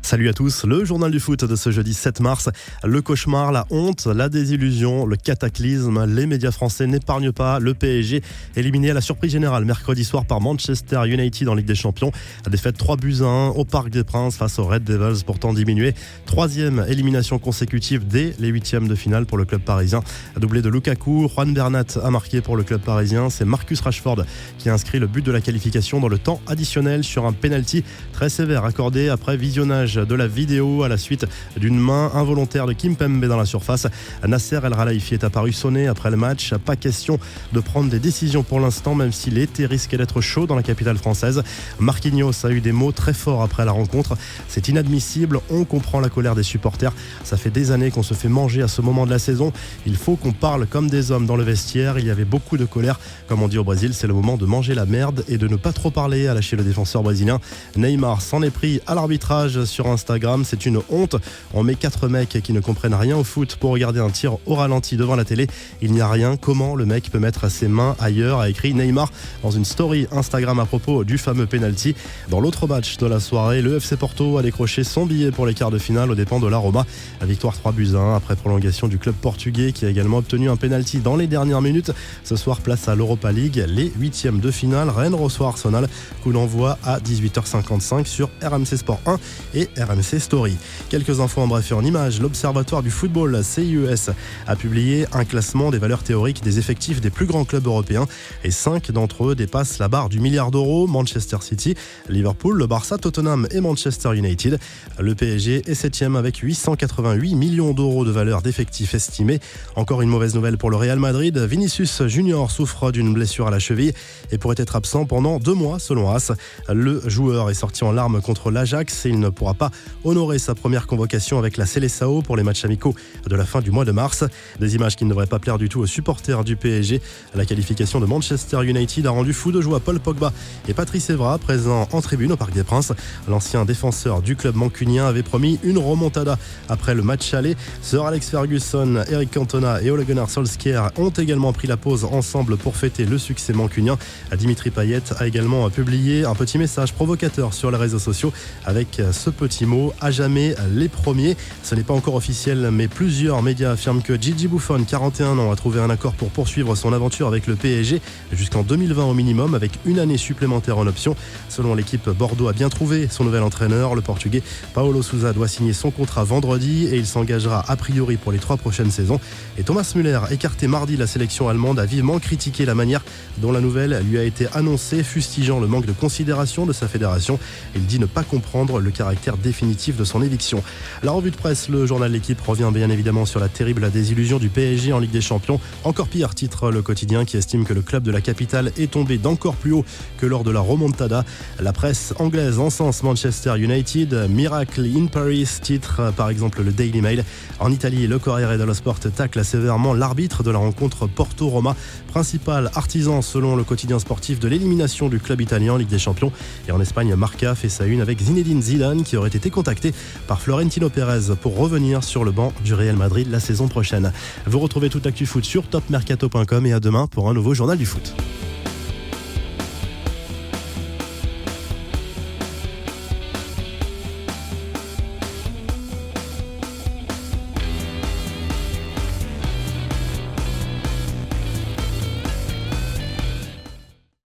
Salut à tous, le journal du foot de ce jeudi 7 mars. Le cauchemar, la honte, la désillusion, le cataclysme. Les médias français n'épargnent pas le PSG, éliminé à la surprise générale mercredi soir par Manchester United en Ligue des Champions. Défaite 3-1 au Parc des Princes face aux Red Devils, pourtant diminué. Troisième élimination consécutive dès les huitièmes de finale pour le club parisien. Doublé de Lukaku, Juan Bernat a marqué pour le club parisien. C'est Marcus Rashford qui a inscrit le but de la qualification dans le temps additionnel sur un penalty très sévère accordé après visionnage de la vidéo à la suite d'une main involontaire de Kimpembe dans la surface. Nasser El Khelaifi est apparu sonné après le match. Pas question de prendre des décisions pour l'instant, même si l'été risquait d'être chaud dans la capitale française. Marquinhos a eu des mots très forts après la rencontre. C'est inadmissible, on comprend la colère des supporters. Ça fait des années qu'on se fait manger à ce moment de la saison. Il faut qu'on parle comme des hommes dans le vestiaire. Il y avait beaucoup de colère. Comme on dit au Brésil, c'est le moment de manger la merde et de ne pas trop parler, a lâché le défenseur brésilien. Neymar s'en est pris à l'arbitrage sur Instagram. C'est une honte. On met 4 mecs qui ne comprennent rien au foot pour regarder un tir au ralenti devant la télé. Il n'y a rien. Comment le mec peut mettre ses mains ailleurs, a écrit Neymar dans une story Instagram à propos du fameux penalty. Dans l'autre match de la soirée, le FC Porto a décroché son billet pour les quarts de finale aux dépens de la Roma. La victoire 3-1 après prolongation du club portugais qui a également obtenu un penalty dans les dernières minutes. Ce soir, place à l'Europa League, les huitièmes de finale. Rennes reçoit Arsenal. Coup d'envoi à 18h55 sur RMC Sport 1 et RMC Story. Quelques infos en bref et en images. L'Observatoire du football, CIES, a publié un classement des valeurs théoriques des effectifs des plus grands clubs européens et 5 d'entre eux dépassent la barre du milliard d'euros. Manchester City, Liverpool, le Barça, Tottenham et Manchester United. Le PSG est 7e avec 888 millions d'euros de valeur d'effectifs estimés. Encore une mauvaise nouvelle pour le Real Madrid. Vinicius Junior souffre d'une blessure à la cheville et pourrait être absent pendant 2 mois selon AS. Le joueur est sorti en larmes contre l'Ajax et il ne pourra pas honorer sa première convocation avec la Seleção pour les matchs amicaux de la fin du mois de mars. Des images qui ne devraient pas plaire du tout aux supporters du PSG. La qualification de Manchester United a rendu fou de joie Paul Pogba et Patrice Evra, présents en tribune au Parc des Princes. L'ancien défenseur du club mancunien avait promis une remontada après le match aller. Sir Alex Ferguson, Eric Cantona et Ole Gunnar Solskjaer ont également pris la pause ensemble pour fêter le succès mancunien. Dimitri Payet a également publié un petit message provocateur sur les réseaux sociaux avec ce petit mot: à jamais les premiers. Ce n'est pas encore officiel, mais plusieurs médias affirment que Gigi Buffon, 41 ans, a trouvé un accord pour poursuivre son aventure avec le PSG jusqu'en 2020 au minimum, avec une année supplémentaire en option. Selon l'équipe, Bordeaux a bien trouvé son nouvel entraîneur. Le Portugais Paulo Sousa doit signer son contrat vendredi et il s'engagera a priori pour les 3 prochaines saisons. Et Thomas Müller, écarté mardi de la sélection allemande, a vivement critiqué la manière dont la nouvelle lui a été annoncée, fustigeant le manque de considération de sa fédération. Il dit ne pas comprendre le caractère définitif de son éviction. La revue de presse, le journal L'Équipe, revient bien évidemment sur la terrible désillusion du PSG en Ligue des Champions. Encore pire, titre le quotidien qui estime que le club de la capitale est tombé d'encore plus haut que lors de la remontada. La presse anglaise encense Manchester United. Miracle in Paris, titre par exemple le Daily Mail. En Italie, le Corriere dello Sport tacle sévèrement l'arbitre de la rencontre Porto-Roma, principal artisan selon le quotidien sportif de l'élimination du club italien en Ligue des Champions. Et en Espagne, Marca fait sa une avec Zinedine Zidane qui aurait été contacté par Florentino Pérez pour revenir sur le banc du Real Madrid la saison prochaine. Vous retrouvez toute l'actu foot sur topmercato.com et à demain pour un nouveau journal du foot.